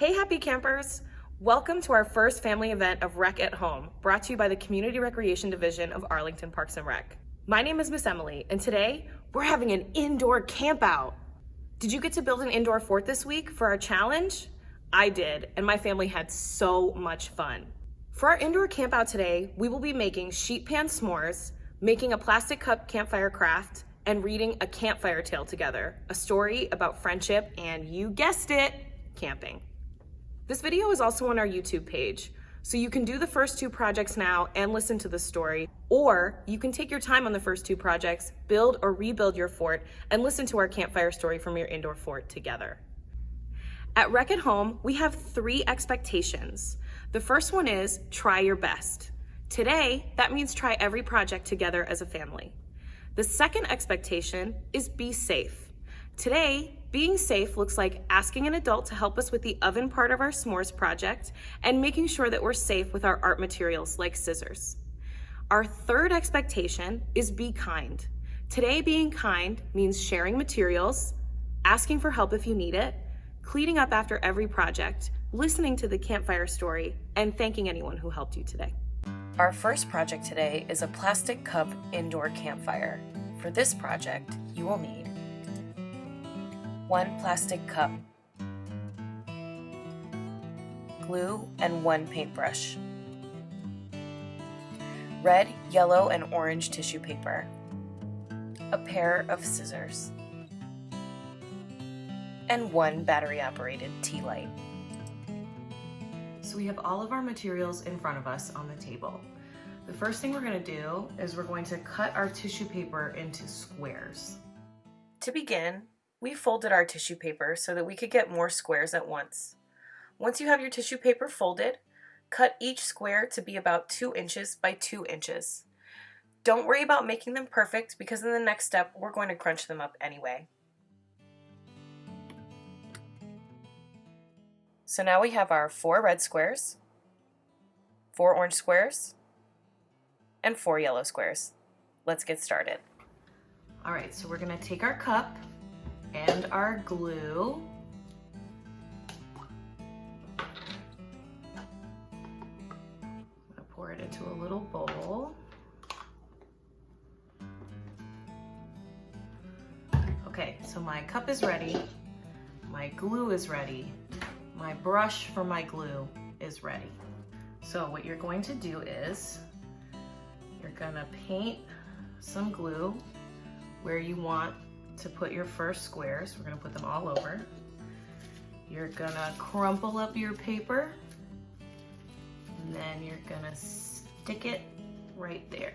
Hey happy campers! Welcome to our first family event of Rec at Home, brought to you by the Community Recreation Division of Arlington Parks and Rec. My name is Miss Emily, and today we're having an indoor campout. Did you get to build an indoor fort this week for our challenge? I did, and my family had so much fun. For our indoor campout today, we will be making sheet pan s'mores, making a plastic cup campfire craft, and reading A Campfire Tail together, a story about friendship and, you guessed it, camping. This video is also on our YouTube page, so you can do the first two projects now and listen to the story, or you can take your time on the first two projects, build or rebuild your fort, and listen to our campfire story from your indoor fort together. At Rec at Home, we have 3 expectations. The first one is try your best. Today, that means try every project together as a family. The second expectation is be safe. Today, being safe looks like asking an adult to help us with the oven part of our s'mores project and making sure that we're safe with our art materials like scissors. Our third expectation is be kind. Today, being kind means sharing materials, asking for help if you need it, cleaning up after every project, listening to the campfire story, and thanking anyone who helped you today. Our first project today is a plastic cup indoor campfire. For this project, you will need 1 plastic cup, glue and 1 paintbrush, red, yellow, and orange tissue paper, a pair of scissors, and 1 battery-operated tea light. So we have all of our materials in front of us on the table. The first thing we're going to do is we're going to cut our tissue paper into squares. To begin, we folded our tissue paper so that we could get more squares at once. Once you have your tissue paper folded, cut each square to be about 2 inches by 2 inches. Don't worry about making them perfect because in the next step, we're going to crunch them up anyway. So now we have our 4 red squares, 4 orange squares, and 4 yellow squares. Let's get started. All right, so we're gonna take our cup and our glue. I'm gonna pour it into a little bowl. Okay, so my cup is ready, my glue is ready, my brush for my glue is ready. So what you're going to do is you're gonna paint some glue where you want to put your first squares. We're gonna put them all over. You're gonna crumple up your paper and then you're gonna stick it right there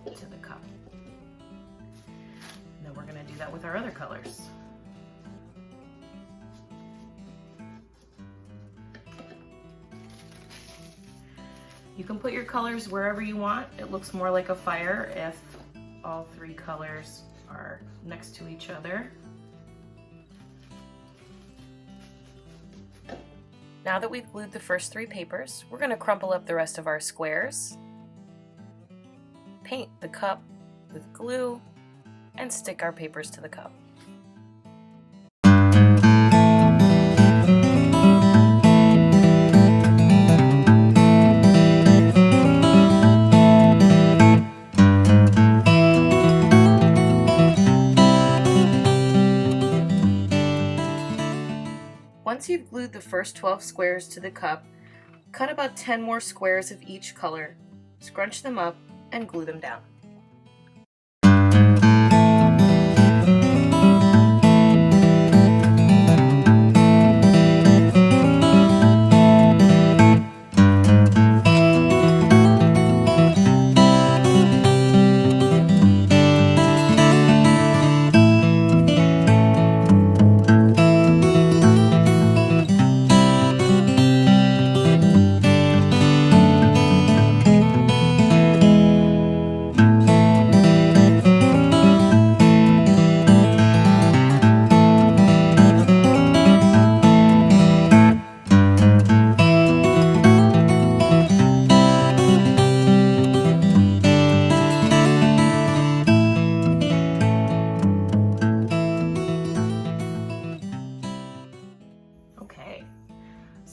to the cup. And then we're gonna do that with our other colors. You can put your colors wherever you want. It looks more like a fire if all 3 colors are next to each other. Now that we've glued the first 3 papers, we're going to crumple up the rest of our squares, paint the cup with glue, and stick our papers to the cup. Once you've glued the first 12 squares to the cup, cut about 10 more squares of each color, scrunch them up, and glue them down.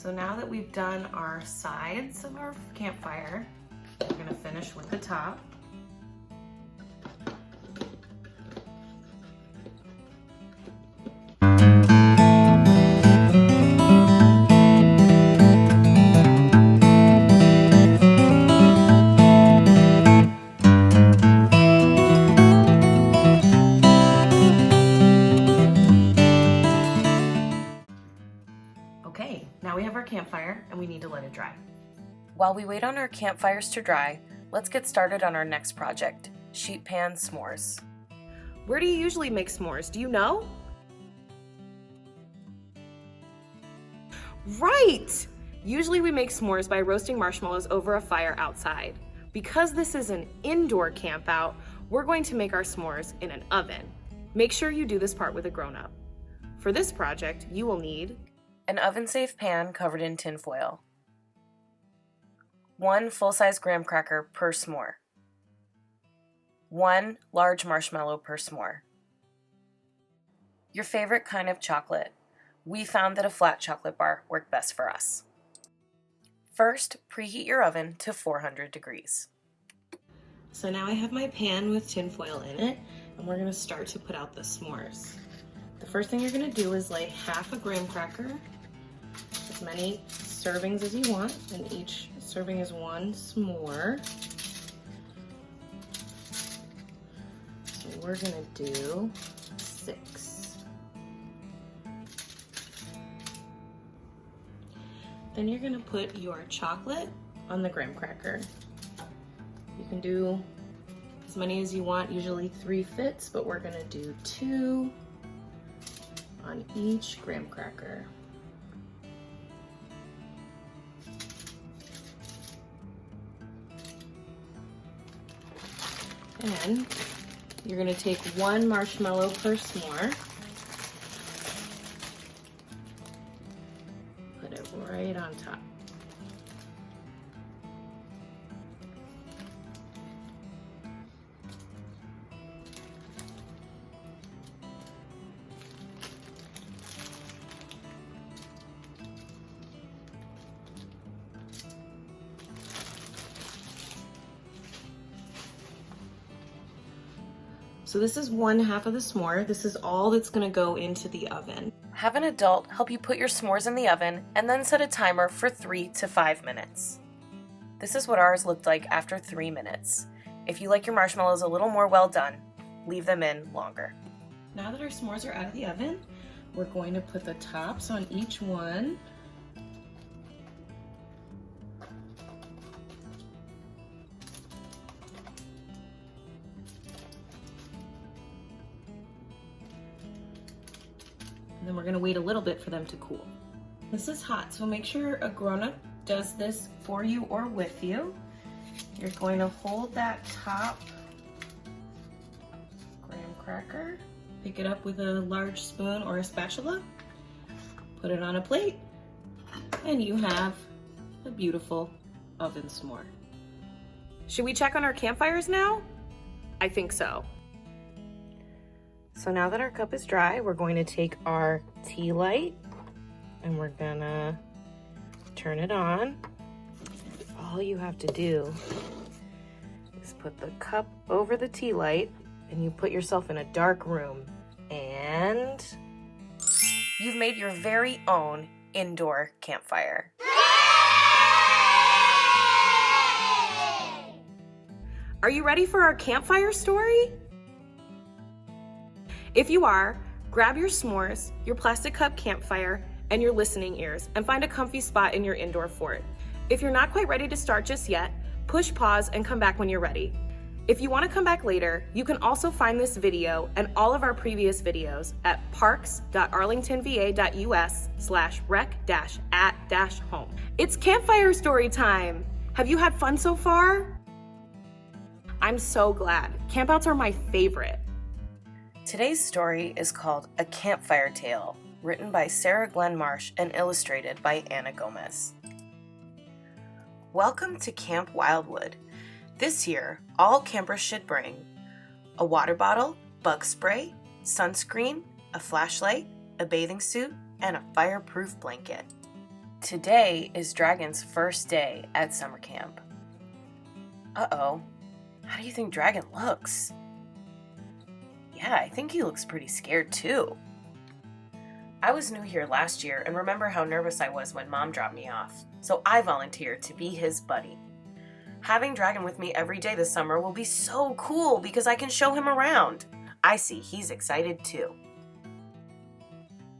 So now that we've done our sides of our campfire, we're gonna finish with the top. Okay, now we have our campfire and we need to let it dry. While we wait on our campfires to dry, let's get started on our next project, sheet pan s'mores. Where do you usually make s'mores? Do you know? Right! Usually we make s'mores by roasting marshmallows over a fire outside. Because this is an indoor camp out, we're going to make our s'mores in an oven. Make sure you do this part with a grown-up. For this project, you will need an oven-safe pan covered in tin foil, 1 full-size graham cracker per s'more, 1 large marshmallow per s'more, your favorite kind of chocolate. We found that a flat chocolate bar worked best for us. First, preheat your oven to 400 degrees. So now I have my pan with tin foil in it, and we're gonna start to put out the s'mores. The first thing you're gonna do is lay half a graham cracker, as many servings as you want, and each serving is 1 s'more. So we're gonna do 6. Then you're gonna put your chocolate on the graham cracker. You can do as many as you want, usually 3 fits, but we're gonna do 2 on each graham cracker. And you're gonna take 1 marshmallow per s'more, put it right on top. So this is 1/2 of the s'more. This is all that's gonna go into the oven. Have an adult help you put your s'mores in the oven and then set a timer for 3 to 5 minutes. This is what ours looked like after 3 minutes. If you like your marshmallows a little more well done, leave them in longer. Now that our s'mores are out of the oven, we're going to put the tops on each one. And then we're gonna wait a little bit for them to cool. This is hot, so make sure a grown-up does this for you or with you. You're going to hold that top graham cracker, pick it up with a large spoon or a spatula, put it on a plate, and you have a beautiful oven s'more. Should we check on our campfires now? I think so. So now that our cup is dry, we're going to take our tea light and we're gonna turn it on. All you have to do is put the cup over the tea light and you put yourself in a dark room and you've made your very own indoor campfire. Are you ready for our campfire story? If you are, grab your s'mores, your plastic cup campfire, and your listening ears, and find a comfy spot in your indoor fort. If you're not quite ready to start just yet, push pause and come back when you're ready. If you want to come back later, you can also find this video and all of our previous videos at parks.arlingtonva.us/rec-at-home. It's campfire story time! Have you had fun so far? I'm so glad. Campouts are my favorite. Today's story is called A Campfire Tail, written by Sarah Glenn Marsh and illustrated by Anna Gomez. Welcome to Camp Wildwood. This year, all campers should bring a water bottle, bug spray, sunscreen, a flashlight, a bathing suit, and a fireproof blanket. Today is Dragon's first day at summer camp. Uh-oh, how do you think Dragon looks? Yeah, I think he looks pretty scared too. I was new here last year and remember how nervous I was when Mom dropped me off, so I volunteered to be his buddy. Having Dragon with me every day this summer will be so cool because I can show him around. I see he's excited too.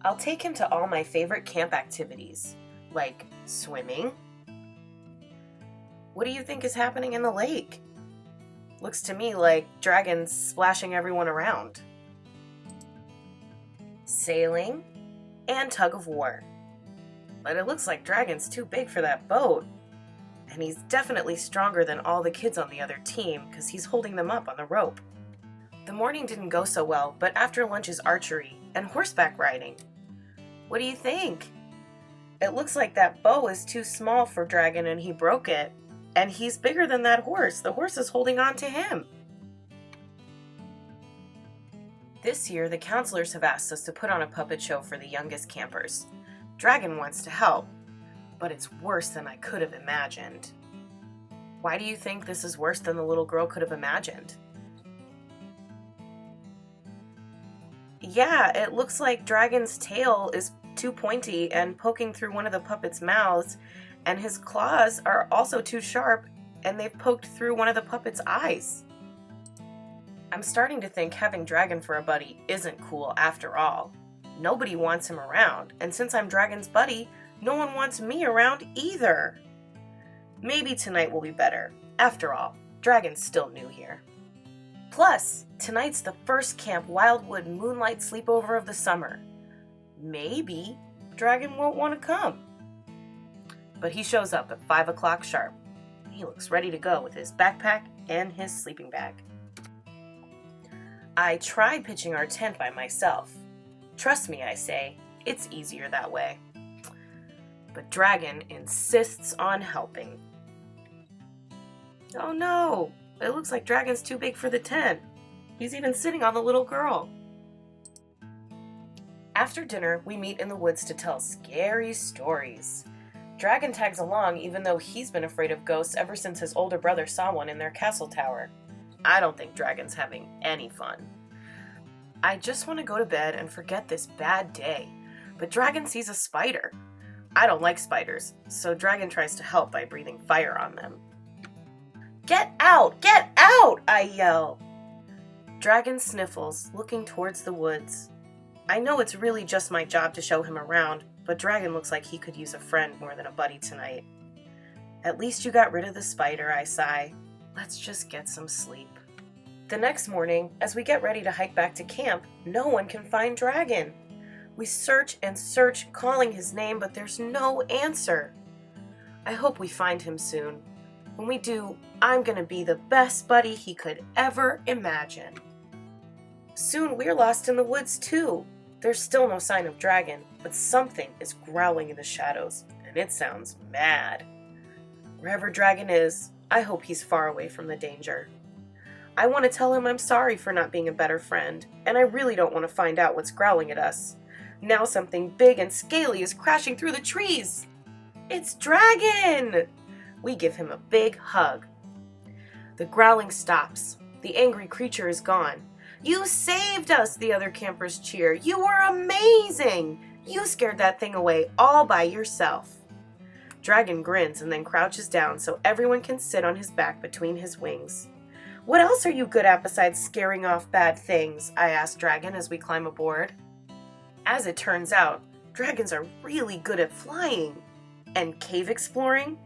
I'll take him to all my favorite camp activities, like swimming. What do you think is happening in the lake? Looks to me like Dragon's splashing everyone around. Sailing and tug of war. But it looks like Dragon's too big for that boat. And he's definitely stronger than all the kids on the other team because he's holding them up on the rope. The morning didn't go so well, but after lunch is archery and horseback riding. What do you think? It looks like that bow is too small for Dragon and he broke it. And he's bigger than that horse. The horse is holding on to him. This year, the counselors have asked us to put on a puppet show for the youngest campers. Dragon wants to help, but it's worse than I could have imagined. Why do you think this is worse than the little girl could have imagined? Yeah, it looks like Dragon's tail is too pointy and poking through one of the puppets' mouths, and his claws are also too sharp and they've poked through one of the puppets' eyes. I'm starting to think having Dragon for a buddy isn't cool after all. Nobody wants him around, and since I'm Dragon's buddy, no one wants me around either. Maybe tonight will be better. After all, Dragon's still new here. Plus, tonight's the first Camp Wildwood Moonlight Sleepover of the summer. Maybe Dragon won't want to come. But he shows up at 5 o'clock sharp. He looks ready to go with his backpack and his sleeping bag. I tried pitching our tent by myself. Trust me, I say, it's easier that way. But Dragon insists on helping. Oh no, it looks like Dragon's too big for the tent. He's even sitting on the little girl. After dinner, we meet in the woods to tell scary stories. Dragon tags along even though he's been afraid of ghosts ever since his older brother saw one in their castle tower. I don't think Dragon's having any fun. I just want to go to bed and forget this bad day, but Dragon sees a spider. I don't like spiders, so Dragon tries to help by breathing fire on them. Get out! Get out! I yell. Dragon sniffles, looking towards the woods. I know it's really just my job to show him around, but Dragon looks like he could use a friend more than a buddy tonight. At least you got rid of the spider, I sigh. Let's just get some sleep. The next morning, as we get ready to hike back to camp, no one can find Dragon. We search and search, calling his name, but there's no answer. I hope we find him soon. When we do, I'm gonna be the best buddy he could ever imagine. Soon we're lost in the woods too. There's still no sign of Dragon, but something is growling in the shadows, and it sounds mad. Wherever Dragon is, I hope he's far away from the danger. I want to tell him I'm sorry for not being a better friend, and I really don't want to find out what's growling at us. Now something big and scaly is crashing through the trees. It's Dragon! We give him a big hug. The growling stops. The angry creature is gone. You saved us, the other campers cheer. You were amazing! You scared that thing away all by yourself. Dragon grins and then crouches down so everyone can sit on his back between his wings. What else are you good at besides scaring off bad things? I ask Dragon as we climb aboard. As it turns out, dragons are really good at flying, and cave exploring,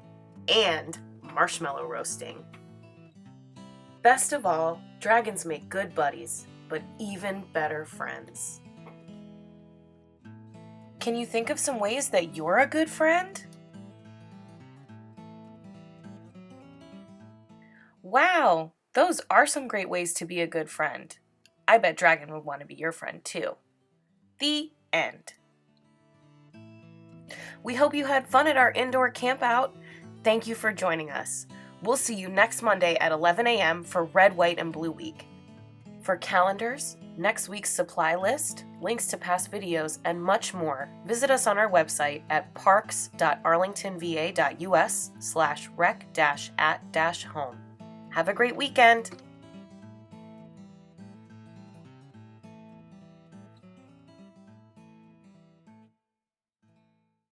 and marshmallow roasting. Best of all, dragons make good buddies, but even better friends. Can you think of some ways that you're a good friend? Wow, those are some great ways to be a good friend. I bet Dragon would want to be your friend too. The end. We hope you had fun at our indoor campout. Thank you for joining us. We'll see you next Monday at 11 a.m. for Red, White, and Blue Week. For calendars, next week's supply list, links to past videos, and much more, visit us on our website at parks.arlingtonva.us/rec-at-home. Have a great weekend!